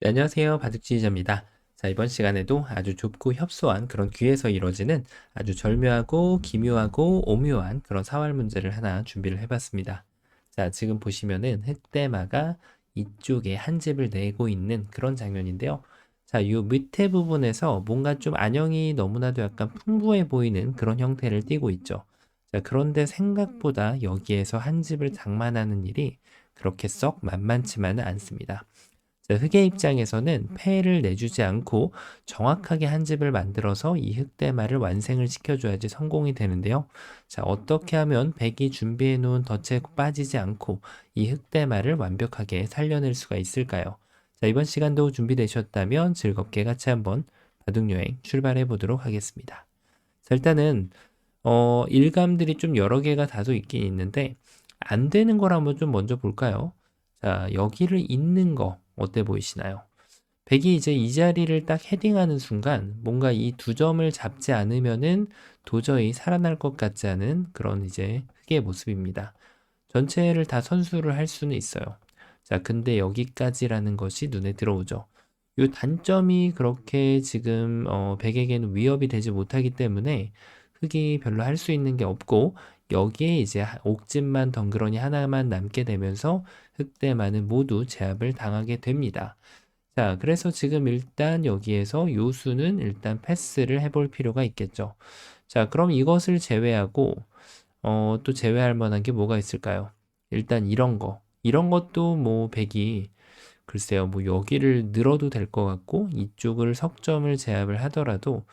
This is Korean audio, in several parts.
네, 안녕하세요. 바둑지휘자입니다. 자, 이번 시간에도 아주 좁고 협소한 그런 귀에서 이루어지는 아주 절묘하고 기묘하고 오묘한 그런 사활 문제를 하나 준비를 해봤습니다. 자, 지금 보시면은 흑대마가 이쪽에 한 집을 내고 있는 그런 장면인데요. 자, 이 밑에 부분에서 뭔가 좀 안형이 너무나도 약간 풍부해 보이는 그런 형태를 띠고 있죠. 자, 그런데 생각보다 여기에서 한 집을 장만하는 일이 그렇게 썩 만만치만은 않습니다. 자, 흑의 입장에서는 폐를 내주지 않고 정확하게 한 집을 만들어서 이 흑대마를 완성을 시켜줘야지 성공이 되는데요. 자, 어떻게 하면 백이 준비해 놓은 덫에 빠지지 않고 이 흑대마를 완벽하게 살려낼 수가 있을까요? 자, 이번 시간도 준비되셨다면 즐겁게 같이 한번 바둑여행 출발해 보도록 하겠습니다. 자, 일단은 일감들이 좀 여러 개가 다소 있긴 있는데 안 되는 걸 한번 좀 먼저 볼까요? 자, 여기를 잇는 거 어때 보이시나요? 백이 이제 이 자리를 딱 헤딩하는 순간 뭔가 이 두 점을 잡지 않으면은 도저히 살아날 것 같지 않은 그런 이제 흑의 모습입니다. 전체를 다 선수를 할 수는 있어요. 자, 근데 여기까지라는 것이 눈에 들어오죠. 이 단점이 그렇게 지금 백에게는 위협이 되지 못하기 때문에 흑이 별로 할 수 있는 게 없고 여기에 이제 옥집만 덩그러니 하나만 남게 되면서 흑대만은 모두 제압을 당하게 됩니다. 자, 그래서 지금 일단 여기에서 요수는 일단 패스를 해볼 필요가 있겠죠. 자, 그럼 이것을 제외하고 또 제외할 만한 게 뭐가 있을까요? 일단 이런 거. 이런 것도 뭐 백이 글쎄요, 뭐 여기를 늘어도 될 것 같고 이쪽을 석점을 제압을 하더라도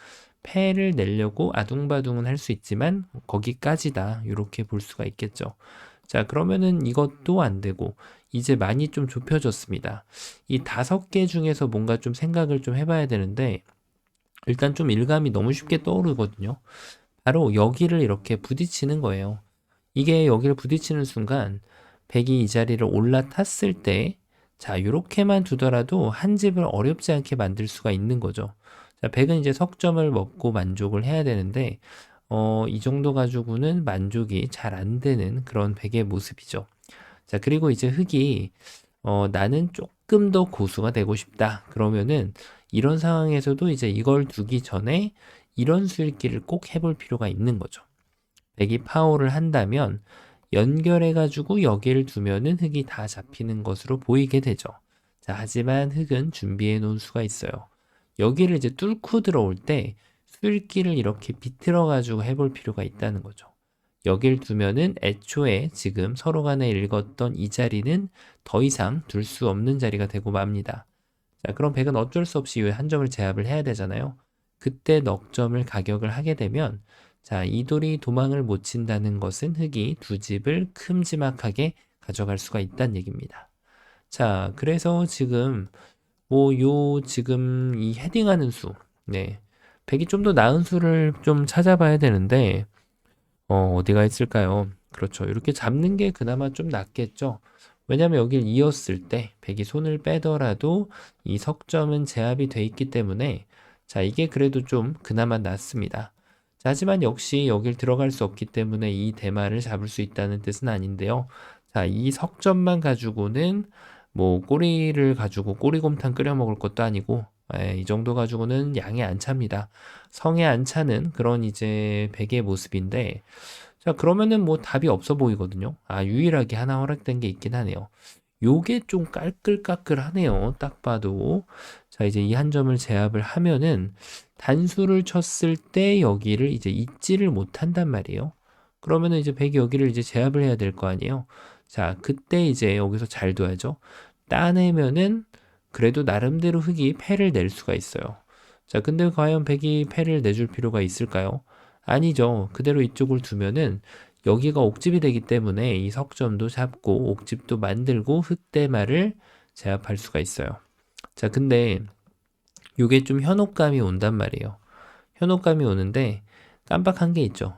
패를 내려고 아둥바둥은 할 수 있지만 거기까지다. 이렇게 볼 수가 있겠죠. 자, 그러면은 이것도 안 되고 이제 많이 좀 좁혀졌습니다. 이 5개 중에서 뭔가 좀 생각을 좀 해봐야 되는데 일단 좀 일감이 너무 쉽게 떠오르거든요. 바로 여기를 이렇게 부딪히는 거예요. 이게 여기를 부딪히는 순간 백이 이 자리를 올라탔을 때 자, 요렇게만 두더라도 한 집을 어렵지 않게 만들 수가 있는 거죠. 자, 백은 이제 석점을 먹고 만족을 해야 되는데 이 정도 가지고는 만족이 잘 안 되는 그런 백의 모습이죠. 자, 그리고 이제 흑이 나는 조금 더 고수가 되고 싶다. 그러면은 이런 상황에서도 이제 이걸 두기 전에 이런 수읽기를 꼭 해볼 필요가 있는 거죠. 백이 파워를 한다면 연결해가지고 여기를 두면은 흑이 다 잡히는 것으로 보이게 되죠. 자, 하지만 흑은 준비해 놓은 수가 있어요. 여기를 이제 뚫고 들어올 때 수읽기를 이렇게 비틀어가지고 해볼 필요가 있다는 거죠. 여길 두면은 애초에 지금 서로 간에 읽었던 이 자리는 더 이상 둘 수 없는 자리가 되고 맙니다. 자, 그럼 백은 어쩔 수 없이 한 점을 제압을 해야 되잖아요. 그때 넉 점을 가격을 하게 되면 자, 이 돌이 도망을 못 친다는 것은 흑이 두 집을 큼지막하게 가져갈 수가 있다는 얘기입니다. 자, 그래서 지금 뭐 요 지금 이 헤딩하는 수, 네, 백이 좀 더 나은 수를 좀 찾아봐야 되는데 어디가 있을까요? 그렇죠. 이렇게 잡는 게 그나마 좀 낫겠죠. 왜냐하면 여길 이었을 때 백이 손을 빼더라도 이 석점은 제압이 돼 있기 때문에 자, 이게 그래도 좀 그나마 낫습니다. 자, 하지만 역시 여길 들어갈 수 없기 때문에 이 대마를 잡을 수 있다는 뜻은 아닌데요. 자, 이 석점만 가지고는 뭐 꼬리를 가지고 꼬리곰탕 끓여 먹을 것도 아니고 이 정도 가지고는 양이 안 찹니다. 성에 안 차는 그런 이제 백의 모습인데 자, 그러면은 뭐 답이 없어 보이거든요. 아, 유일하게 하나 허락된 게 있긴 하네요. 요게 좀 깔끌깔끌하네요. 딱 봐도. 자, 이제 이 한 점을 제압을 하면은 단수를 쳤을 때 여기를 이제 잊지를 못한단 말이에요. 그러면은 이제 백이 여기를 이제 제압을 해야 될 거 아니에요. 자, 그때 이제 여기서 잘 둬야죠. 따내면은 그래도 나름대로 흑이 패를 낼 수가 있어요. 자, 근데 과연 백이 패를 내줄 필요가 있을까요? 아니죠. 그대로 이쪽을 두면은 여기가 옥집이 되기 때문에 이 석점도 잡고 옥집도 만들고 흑대마를 제압할 수가 있어요. 자, 근데 요게 좀 현혹감이 온단 말이에요. 현혹감이 오는데 깜빡한 게 있죠.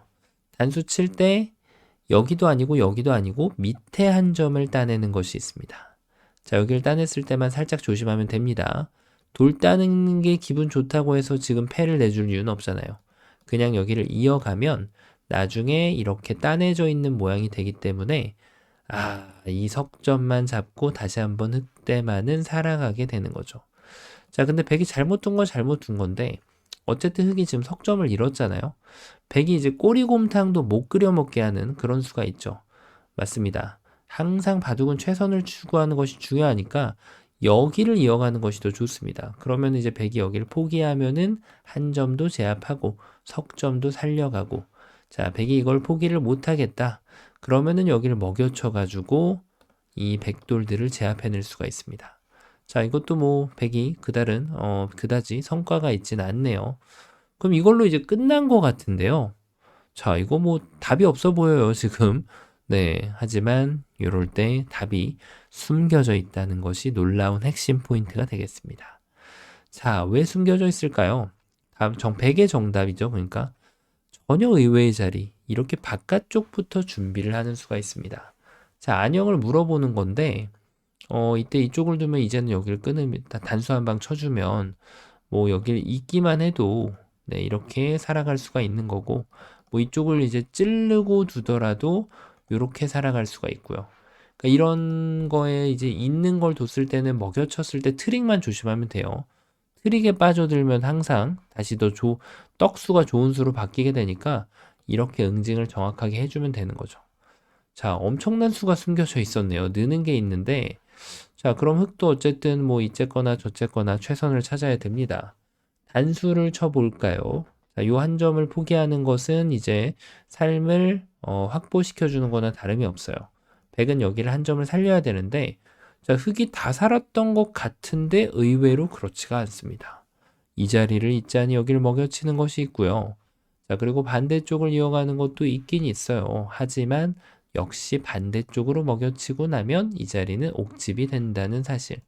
단수 칠 때 여기도 아니고 여기도 아니고 밑에 한 점을 따내는 것이 있습니다. 자, 여기를 따냈을 때만 살짝 조심하면 됩니다. 돌 따는 게 기분 좋다고 해서 지금 패를 내줄 이유는 없잖아요. 그냥 여기를 이어가면 나중에 이렇게 따내져 있는 모양이 되기 때문에 이 석점만 잡고 다시 한번 흑대만은 살아가게 되는 거죠. 자, 근데 백이 잘못 둔 건 잘못 둔 건데 어쨌든 흑이 지금 석점을 잃었잖아요. 백이 이제 꼬리곰탕도 못 끓여 먹게 하는 그런 수가 있죠. 맞습니다. 항상 바둑은 최선을 추구하는 것이 중요하니까 여기를 이어가는 것이 더 좋습니다. 그러면 이제 백이 여기를 포기하면은 한 점도 제압하고 석점도 살려가고, 자, 백이 이걸 포기를 못하겠다. 그러면은 여기를 먹여쳐 가지고 이 백돌들을 제압해낼 수가 있습니다. 자, 이것도 뭐 백이 그다지 성과가 있진 않네요. 그럼 이걸로 이제 끝난 것 같은데요. 자, 이거 뭐 답이 없어 보여요, 지금. 네, 하지만 이럴 때 답이 숨겨져 있다는 것이 놀라운 핵심 포인트가 되겠습니다. 자, 왜 숨겨져 있을까요? 다음 100의 정답이죠. 그러니까 전혀 의외의 자리, 이렇게 바깥쪽부터 준비를 하는 수가 있습니다. 자, 안형을 물어보는 건데 이때 이쪽을 두면 이제는 여기를 끊으면 단수 한 방 쳐주면 뭐 여기를 잇기만 해도 네, 이렇게 살아갈 수가 있는 거고, 뭐 이쪽을 이제 찌르고 두더라도 이렇게 살아갈 수가 있고요. 그러니까 이런 거에 이제 있는 걸 뒀을 때는 먹여쳤을 때 트릭만 조심하면 돼요. 트릭에 빠져들면 항상 다시 떡수가 좋은 수로 바뀌게 되니까 이렇게 응징을 정확하게 해주면 되는 거죠. 자, 엄청난 수가 숨겨져 있었네요. 느는 게 있는데, 자, 그럼 흑도 어쨌든 뭐 이쨌거나 저쨌거나 최선을 찾아야 됩니다. 단수를 쳐볼까요? 자, 요 한 점을 포기하는 것은 이제 삶을 확보시켜 주는 거나 다름이 없어요. 백은 여기를 한 점을 살려야 되는데, 자, 흑이 다 살았던 것 같은데 의외로 그렇지가 않습니다. 이 자리를 잇자니 여기를 먹여치는 것이 있고요. 자, 그리고 반대쪽을 이어가는 것도 있긴 있어요. 하지만 역시 반대쪽으로 먹여치고 나면 이 자리는 옥집이 된다는 사실.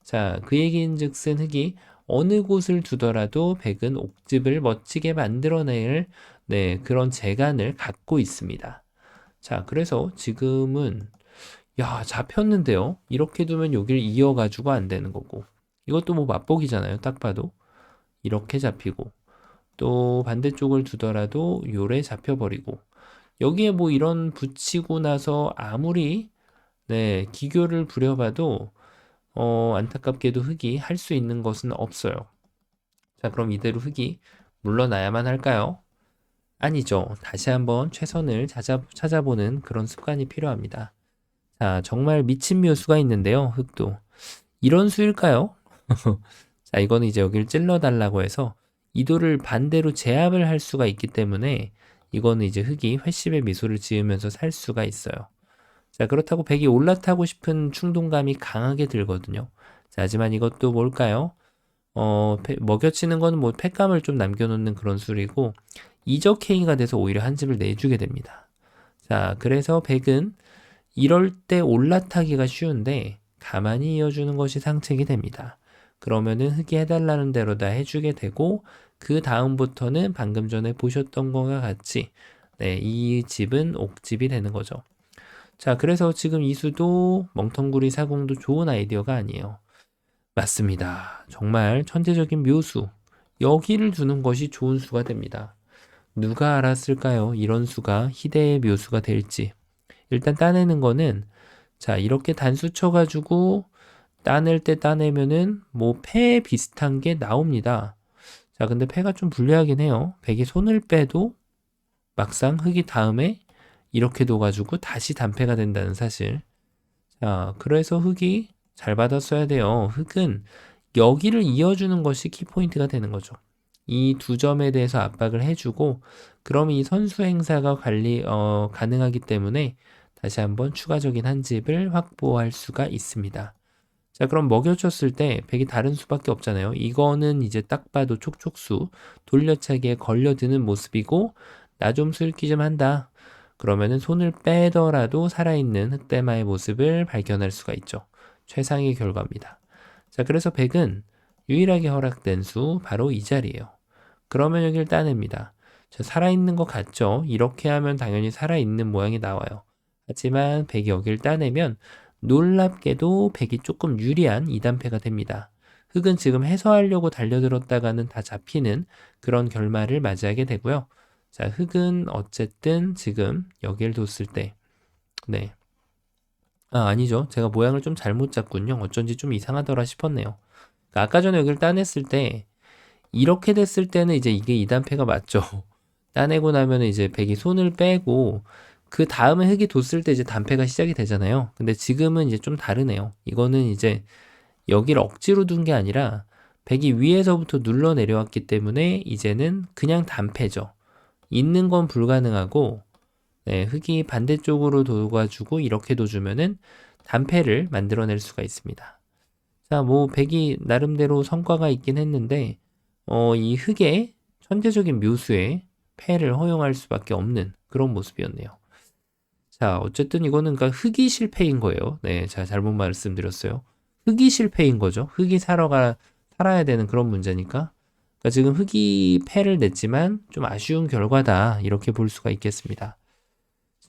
자, 그 얘기인즉슨 흑이 어느 곳을 두더라도 백은 옥집을 멋지게 만들어낼 그런 재간을 갖고 있습니다. 자, 그래서 지금은 잡혔는데요. 이렇게 두면 여기를 이어가지고 안 되는 거고. 이것도 뭐 맛보기잖아요. 딱 봐도. 이렇게 잡히고. 또 반대쪽을 두더라도 요래 잡혀버리고. 여기에 뭐 이런 붙이고 나서 아무리 기교를 부려봐도 안타깝게도 흑이 할 수 있는 것은 없어요. 자, 그럼 이대로 흑이 물러나야만 할까요? 아니죠. 다시 한번 최선을 찾아보는 그런 습관이 필요합니다. 자, 정말 미친 묘수가 있는데요. 흑도. 이런 수일까요? 자, 이거는 이제 여기를 찔러달라고 해서 이도를 반대로 제압을 할 수가 있기 때문에 이거는 이제 흑이 회심의 미소를 지으면서 살 수가 있어요. 자, 그렇다고 백이 올라타고 싶은 충동감이 강하게 들거든요. 자, 하지만 이것도 뭘까요? 먹여치는 거는 뭐 팩감을 좀 남겨놓는 그런 수리고 이적 행위가 돼서 오히려 한 집을 내주게 됩니다. 자, 그래서 백은 이럴 때 올라타기가 쉬운데 가만히 이어주는 것이 상책이 됩니다. 그러면은 흑이 해달라는 대로 다 해주게 되고 그 다음부터는 방금 전에 보셨던 것과 같이 이 집은 옥집이 되는 거죠. 자, 그래서 지금 이수도 멍텅구리 사공도 좋은 아이디어가 아니에요. 맞습니다. 정말 천재적인 묘수. 여기를 두는 것이 좋은 수가 됩니다. 누가 알았을까요? 이런 수가 희대의 묘수가 될지. 일단 따내는 거는 자, 이렇게 단수 쳐가지고 따낼 때 따내면은 뭐 패 비슷한 게 나옵니다. 자, 근데 패가 좀 불리하긴 해요. 백이 손을 빼도 막상 흑이 다음에 이렇게 둬가지고 다시 단패가 된다는 사실. 자, 그래서 흑이 잘 받았어야 돼요. 흑은 여기를 이어주는 것이 키포인트가 되는 거죠. 이 두 점에 대해서 압박을 해주고, 그럼 이 선수 행사가 가능하기 때문에 다시 한번 추가적인 한 집을 확보할 수가 있습니다. 자, 그럼 먹여줬을 때 백이 다른 수밖에 없잖아요. 이거는 이제 딱 봐도 촉촉수, 돌려차기에 걸려드는 모습이고, 나 좀 술기 좀 한다. 그러면은 손을 빼더라도 살아있는 흑대마의 모습을 발견할 수가 있죠. 최상의 결과입니다. 자, 그래서 백은 유일하게 허락된 수 바로 이 자리예요. 그러면 여기를 따냅니다. 자, 살아있는 것 같죠? 이렇게 하면 당연히 살아있는 모양이 나와요. 하지만 백이 여기를 따내면 놀랍게도 백이 조금 유리한 2단패가 됩니다. 흑은 지금 해소하려고 달려들었다가는 다 잡히는 그런 결말을 맞이하게 되고요. 자, 흑은 어쨌든 지금 여기를 뒀을 때, 네. 아니죠. 제가 모양을 좀 잘못 잡군요. 어쩐지 좀 이상하더라 싶었네요. 그러니까 아까 전에 여기를 따냈을 때 이렇게 됐을 때는 이제 이게 2단패가 맞죠. 따내고 나면 이제 백이 손을 빼고 그 다음에 흙이 뒀을 때 이제 단패가 시작이 되잖아요. 근데 지금은 이제 좀 다르네요. 이거는 이제 여기를 억지로 둔 게 아니라 백이 위에서부터 눌러 내려왔기 때문에 이제는 그냥 단패죠. 있는 건 불가능하고 네, 흙이 반대쪽으로 둬가지고 이렇게 둬주면은 단패를 만들어낼 수가 있습니다. 자, 뭐 백이 나름대로 성과가 있긴 했는데 이 흙의 천재적인 묘수에 패를 허용할 수밖에 없는 그런 모습이었네요. 자, 어쨌든 이거는 그러니까 흙이 실패인 거예요. 네, 제가 잘못 말씀드렸어요. 흙이 실패인 거죠. 흙이 살아야 되는 그런 문제니까. 그러니까 지금 흙이 패를 냈지만 좀 아쉬운 결과다. 이렇게 볼 수가 있겠습니다.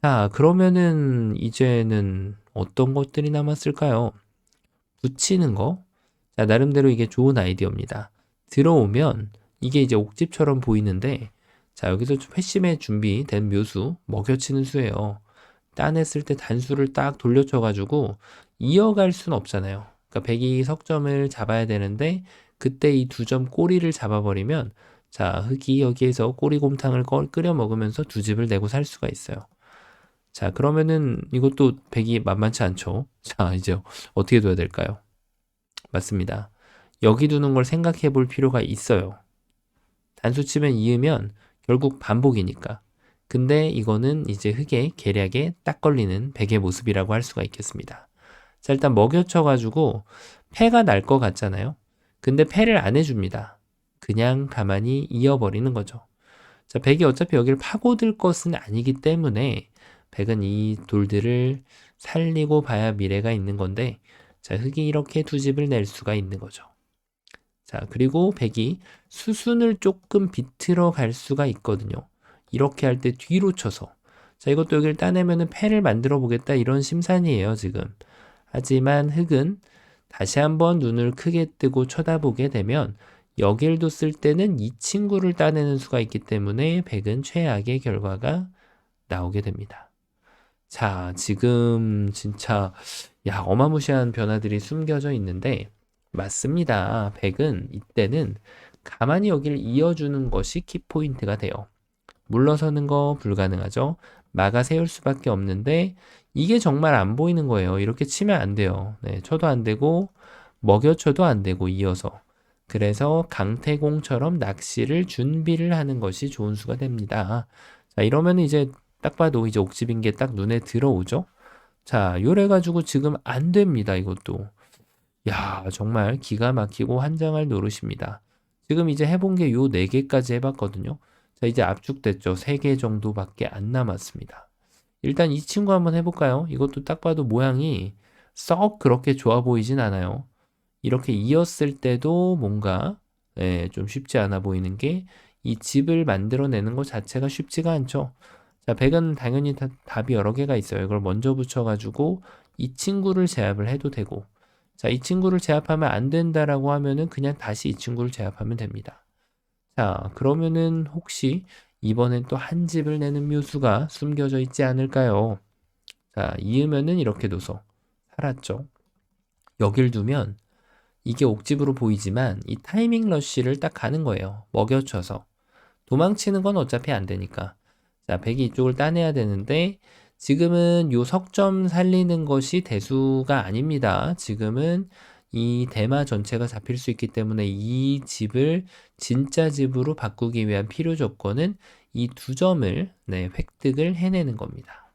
자, 그러면은 이제는 어떤 것들이 남았을까요? 붙이는 거. 자, 나름대로 이게 좋은 아이디어입니다. 들어오면 이게 이제 옥집처럼 보이는데 자, 여기서 좀 회심에 준비된 묘수, 먹여치는 수예요. 따냈을 때 단수를 딱 돌려쳐가지고 이어갈 순 없잖아요. 그러니까 백이 석점을 잡아야 되는데 그때 이 두 점 꼬리를 잡아버리면 자, 흙이 여기에서 꼬리곰탕을 끓여 먹으면서 두 집을 내고 살 수가 있어요. 자, 그러면은 이것도 백이 만만치 않죠. 자, 이제 어떻게 둬야 될까요? 맞습니다. 여기 두는 걸 생각해 볼 필요가 있어요. 단수 치면 이으면 결국 반복이니까. 근데 이거는 이제 흙의 계략에 딱 걸리는 백의 모습이라고 할 수가 있겠습니다. 자, 일단 먹여쳐가지고 패가 날 것 같잖아요. 근데 패를 안 해줍니다. 그냥 가만히 이어버리는 거죠. 자, 백이 어차피 여기를 파고들 것은 아니기 때문에 백은 이 돌들을 살리고 봐야 미래가 있는 건데 자, 흙이 이렇게 두 집을 낼 수가 있는 거죠. 자, 그리고 백이 수순을 조금 비틀어 갈 수가 있거든요. 이렇게 할 때 뒤로 쳐서. 자, 이것도 여기를 따내면은 패를 만들어 보겠다 이런 심산이에요, 지금. 하지만 흙은 다시 한번 눈을 크게 뜨고 쳐다보게 되면 여길 뒀을 때는 이 친구를 따내는 수가 있기 때문에 백은 최악의 결과가 나오게 됩니다. 자, 지금 진짜 어마무시한 변화들이 숨겨져 있는데 맞습니다. 백은 이때는 가만히 여기를 이어주는 것이 키포인트가 돼요. 물러서는 거 불가능하죠. 막아 세울 수밖에 없는데 이게 정말 안 보이는 거예요. 이렇게 치면 안 돼요. 네, 쳐도 안 되고 먹여쳐도 안 되고 이어서. 그래서 강태공처럼 낚시를 준비를 하는 것이 좋은 수가 됩니다. 자, 이러면 이제 딱 봐도 이제 옥집인 게 딱 눈에 들어오죠. 자, 요래가지고 지금 안 됩니다. 이것도. 야, 정말 기가 막히고 환장할 노릇입니다. 지금 이제 해본 게 요 4개까지 해봤거든요. 자, 이제 압축됐죠. 3개 정도밖에 안 남았습니다. 일단 이 친구 한번 해볼까요? 이것도 딱 봐도 모양이 썩 그렇게 좋아 보이진 않아요. 이렇게 이었을 때도 뭔가 좀 쉽지 않아 보이는 게 이 집을 만들어내는 것 자체가 쉽지가 않죠. 자, 백은 당연히 답이 여러 개가 있어요. 이걸 먼저 붙여가지고 이 친구를 제압을 해도 되고 자, 이 친구를 제압하면 안 된다라고 하면은 그냥 다시 이 친구를 제압하면 됩니다. 자, 그러면은 혹시 이번엔 또 한 집을 내는 묘수가 숨겨져 있지 않을까요? 자, 이으면은 이렇게 둬서 살았죠. 여길 두면 이게 옥집으로 보이지만 이 타이밍 러쉬를 딱 가는 거예요. 먹여쳐서. 도망치는 건 어차피 안 되니까. 자, 백이 이쪽을 따내야 되는데 지금은 요 석점 살리는 것이 대수가 아닙니다. 지금은 이 대마 전체가 잡힐 수 있기 때문에 이 집을 진짜 집으로 바꾸기 위한 필요 조건은 이 두 점을 획득을 해내는 겁니다.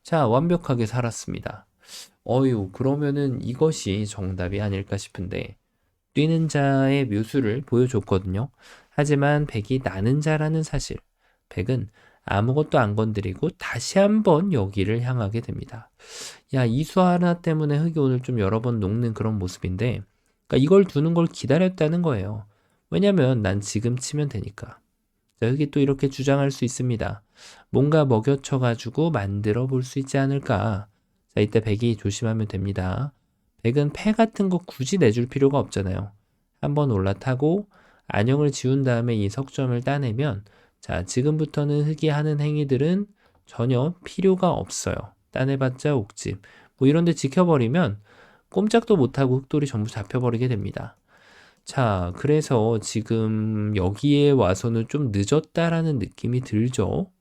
자, 완벽하게 살았습니다. 그러면은 이것이 정답이 아닐까 싶은데 뛰는 자의 묘수를 보여줬거든요. 하지만 백이 나는 자라는 사실, 백은 아무것도 안 건드리고 다시 한번 여기를 향하게 됩니다. 야, 이수 하나 때문에 흙이 오늘 좀 여러 번 녹는 그런 모습인데, 그러니까 이걸 두는 걸 기다렸다는 거예요. 왜냐면 난 지금 치면 되니까. 자, 흙이 또 이렇게 주장할 수 있습니다. 뭔가 먹여쳐가지고 만들어 볼 수 있지 않을까. 자, 이때 백이 조심하면 됩니다. 백은 패 같은 거 굳이 내줄 필요가 없잖아요. 한번 올라타고 안형을 지운 다음에 이 석점을 따내면 자, 지금부터는 흙이 하는 행위들은 전혀 필요가 없어요. 따내봤자 옥집. 뭐 이런 데 지켜버리면 꼼짝도 못하고 흙돌이 전부 잡혀버리게 됩니다. 자, 그래서 지금 여기에 와서는 좀 늦었다라는 느낌이 들죠.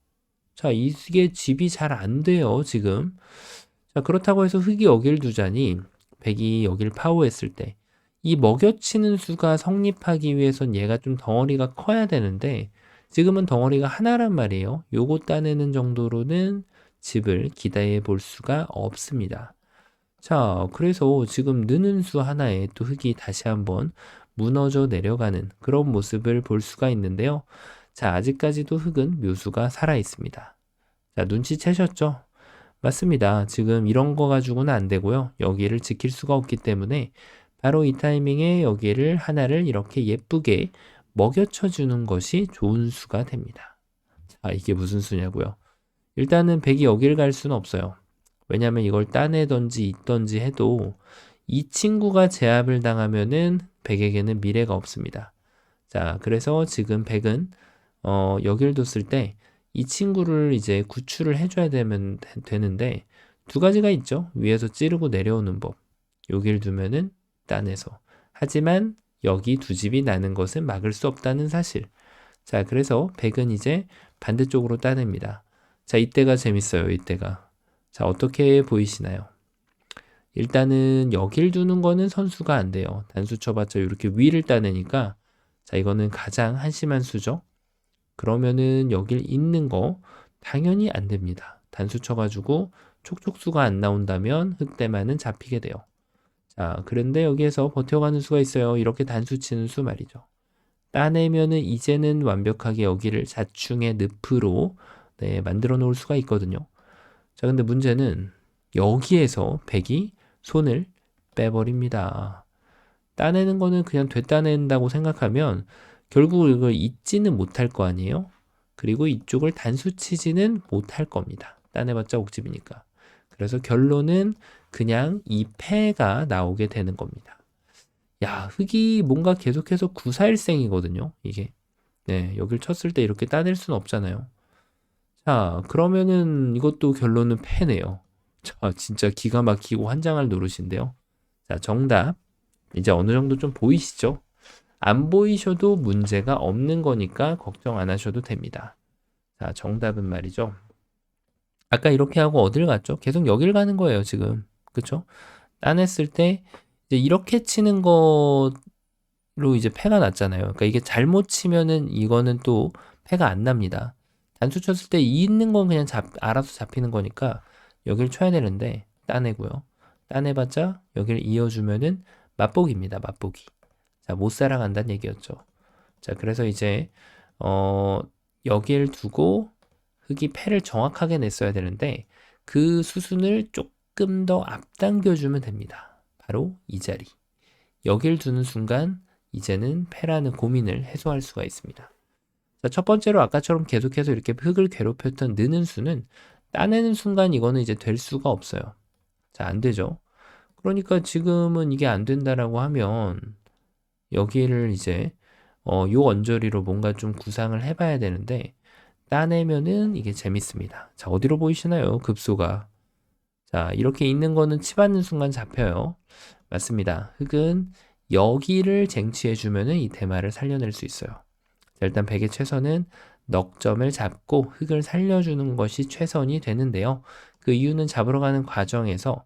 자, 이게 집이 잘 안 돼요, 지금. 자, 그렇다고 해서 흙이 여길 두자니 백이 여길 파워했을 때 이 먹여치는 수가 성립하기 위해선 얘가 좀 덩어리가 커야 되는데 지금은 덩어리가 하나란 말이에요. 요거 따내는 정도로는 집을 기대해 볼 수가 없습니다. 자, 그래서 지금 느는 수 하나에 또 흙이 다시 한번 무너져 내려가는 그런 모습을 볼 수가 있는데요. 자, 아직까지도 흙은 묘수가 살아 있습니다. 자, 눈치채셨죠? 맞습니다. 지금 이런 거 가지고는 안 되고요. 여기를 지킬 수가 없기 때문에 바로 이 타이밍에 여기를 하나를 이렇게 예쁘게 먹여쳐 주는 것이 좋은 수가 됩니다. 자, 이게 무슨 수냐고요? 일단은 백이 여기를 갈 수는 없어요. 왜냐하면 이걸 따내던지 있던지 해도 이 친구가 제압을 당하면은 백에게는 미래가 없습니다. 자, 그래서 지금 백은 여기를 뒀을 때 이 친구를 이제 구출을 해줘야 되는데 두 가지가 있죠. 위에서 찌르고 내려오는 법. 여기를 두면은 따내서. 하지만 여기 두 집이 나는 것은 막을 수 없다는 사실. 자, 그래서 백은 이제 반대쪽으로 따냅니다. 자, 이때가 재밌어요. 이때가. 자, 어떻게 보이시나요? 일단은 여길 두는 거는 선수가 안 돼요. 단수 쳐봤자 이렇게 위를 따내니까 자, 이거는 가장 한심한 수죠. 그러면은 여길 있는 거 당연히 안 됩니다. 단수 쳐가지고 촉촉수가 안 나온다면 흑대만은 잡히게 돼요. 자, 그런데 여기에서 버텨가는 수가 있어요. 이렇게 단수 치는 수 말이죠. 따내면은 이제는 완벽하게 여기를 자충의 늪으로 만들어 놓을 수가 있거든요. 자, 근데 문제는 여기에서 백이 손을 빼버립니다. 따내는 거는 그냥 되따낸다고 생각하면 결국 이걸 잊지는 못할 거 아니에요? 그리고 이쪽을 단수 치지는 못할 겁니다. 따내봤자 옥집이니까. 그래서 결론은 그냥 이 패가 나오게 되는 겁니다. 야, 흙이 뭔가 계속해서 구사일생이거든요, 이게. 네, 여길 쳤을 때 이렇게 따낼 수는 없잖아요. 자, 그러면은 이것도 결론은 패네요. 자, 진짜 기가 막히고 환장할 노릇인데요. 자, 정답. 이제 어느 정도 좀 보이시죠? 안 보이셔도 문제가 없는 거니까 걱정 안 하셔도 됩니다. 자, 정답은 말이죠. 아까 이렇게 하고 어딜 갔죠? 계속 여길 가는 거예요, 지금. 그쵸? 따냈을 때 이제 이렇게 치는 거로 이제 패가 났잖아요. 그러니까 이게 잘못 치면은 이거는 또 패가 안 납니다. 단수 쳤을 때 이 있는 건 그냥 알아서 잡히는 거니까 여길 쳐야 되는데 따내고요. 따내봤자 여기를 이어주면은 맛보기입니다. 맛보기. 자, 못 살아간다는 얘기였죠. 자, 그래서 이제 여기를 두고 흙이 패를 정확하게 냈어야 되는데 그 수순을 조금 더 앞당겨주면 됩니다. 바로 이 자리. 여길 두는 순간 이제는 패라는 고민을 해소할 수가 있습니다. 자, 첫 번째로 아까처럼 계속해서 이렇게 흙을 괴롭혔던 느는 수는 따내는 순간 이거는 이제 될 수가 없어요. 자, 안 되죠. 그러니까 지금은 이게 안 된다라고 하면 여기를 이제 요 언저리로 뭔가 좀 구상을 해봐야 되는데 따내면은 이게 재밌습니다. 자, 어디로 보이시나요? 급소가. 자, 이렇게 있는 거는 치받는 순간 잡혀요. 맞습니다. 흙은 여기를 쟁취해주면은 이 대마를 살려낼 수 있어요. 자, 일단 백의 최선은 넉 점을 잡고 흙을 살려주는 것이 최선이 되는데요. 그 이유는 잡으러 가는 과정에서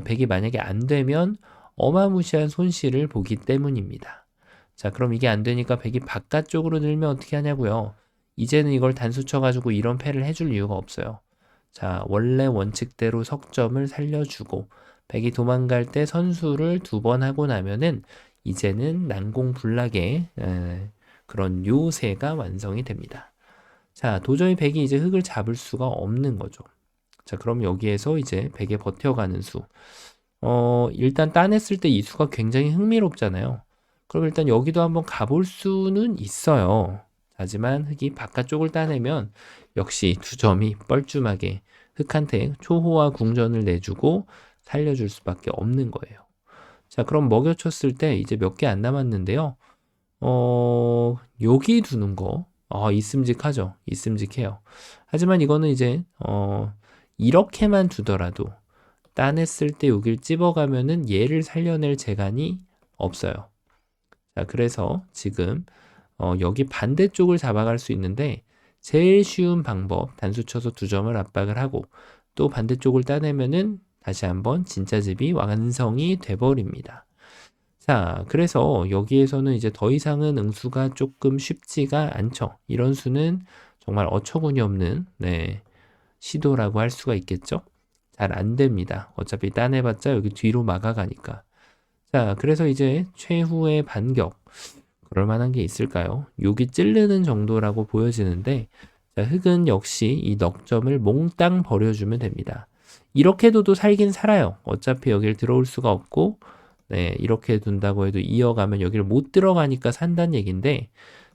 백이 만약에 안 되면 어마무시한 손실을 보기 때문입니다. 자, 그럼 이게 안 되니까 백이 바깥쪽으로 늘면 어떻게 하냐고요? 이제는 이걸 단수 쳐가지고 이런 패를 해줄 이유가 없어요. 자, 원래 원칙대로 석점을 살려주고 백이 도망갈 때 선수를 2번 하고 나면은 이제는 난공불락의 그런 요새가 완성이 됩니다. 자, 도저히 백이 이제 흙을 잡을 수가 없는 거죠. 자, 그럼 여기에서 이제 백에 버텨가는 수. 일단 따냈을 때 이 수가 굉장히 흥미롭잖아요. 그럼 일단 여기도 한번 가볼 수는 있어요. 하지만 흙이 바깥쪽을 따내면 역시 2점이 뻘쭘하게 흙한테 초호화 궁전을 내주고 살려줄 수밖에 없는 거예요. 자, 그럼 먹여쳤을 때 이제 몇 개 안 남았는데요. 여기 두는 거, 있음직하죠. 있음직해요. 하지만 이거는 이제, 이렇게만 두더라도 따냈을 때 여길 찝어가면은 얘를 살려낼 재간이 없어요. 자, 그래서 지금 여기 반대쪽을 잡아갈 수 있는데 제일 쉬운 방법, 단수 쳐서 두 점을 압박을 하고 또 반대쪽을 따내면은 다시 한번 진짜 집이 완성이 돼버립니다. 자, 그래서 여기에서는 이제 더 이상은 응수가 조금 쉽지가 않죠. 이런 수는 정말 어처구니 없는 시도라고 할 수가 있겠죠. 잘 안 됩니다. 어차피 따내봤자 여기 뒤로 막아가니까. 자, 그래서 이제 최후의 반격. 그럴 만한 게 있을까요? 여기 찌르는 정도라고 보여지는데, 자, 흑은 역시 이 넉점을 몽땅 버려주면 됩니다. 이렇게 둬도 살긴 살아요. 어차피 여길 들어올 수가 없고, 이렇게 둔다고 해도 이어가면 여기를 못 들어가니까 산다는 얘기인데,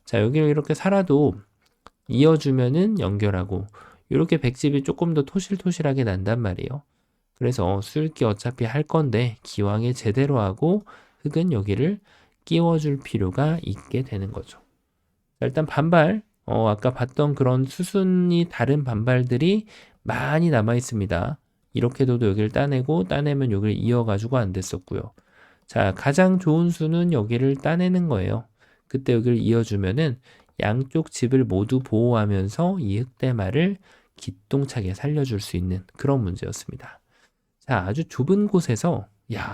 자, 여기를 이렇게 살아도 이어주면은 연결하고, 이렇게 백집이 조금 더 토실토실하게 난단 말이에요. 그래서 수읽기 어차피 할 건데 기왕에 제대로 하고 흑은 여기를 끼워줄 필요가 있게 되는 거죠. 자, 일단 반발, 아까 봤던 그런 수순이 다른 반발들이 많이 남아 있습니다. 이렇게 둬도 여기를 따내면 여기를 이어가지고 안 됐었고요. 자, 가장 좋은 수는 여기를 따내는 거예요. 그때 여기를 이어주면은 양쪽 집을 모두 보호하면서 이 흑대마를 기똥차게 살려줄 수 있는 그런 문제였습니다. 자, 아주 좁은 곳에서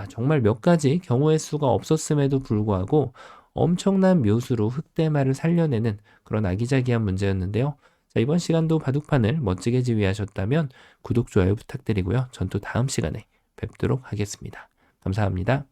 정말 몇 가지 경우의 수가 없었음에도 불구하고 엄청난 묘수로 흑대마를 살려내는 그런 아기자기한 문제였는데요. 자, 이번 시간도 바둑판을 멋지게 지휘하셨다면 구독, 좋아요 부탁드리고요. 전 또 다음 시간에 뵙도록 하겠습니다. 감사합니다.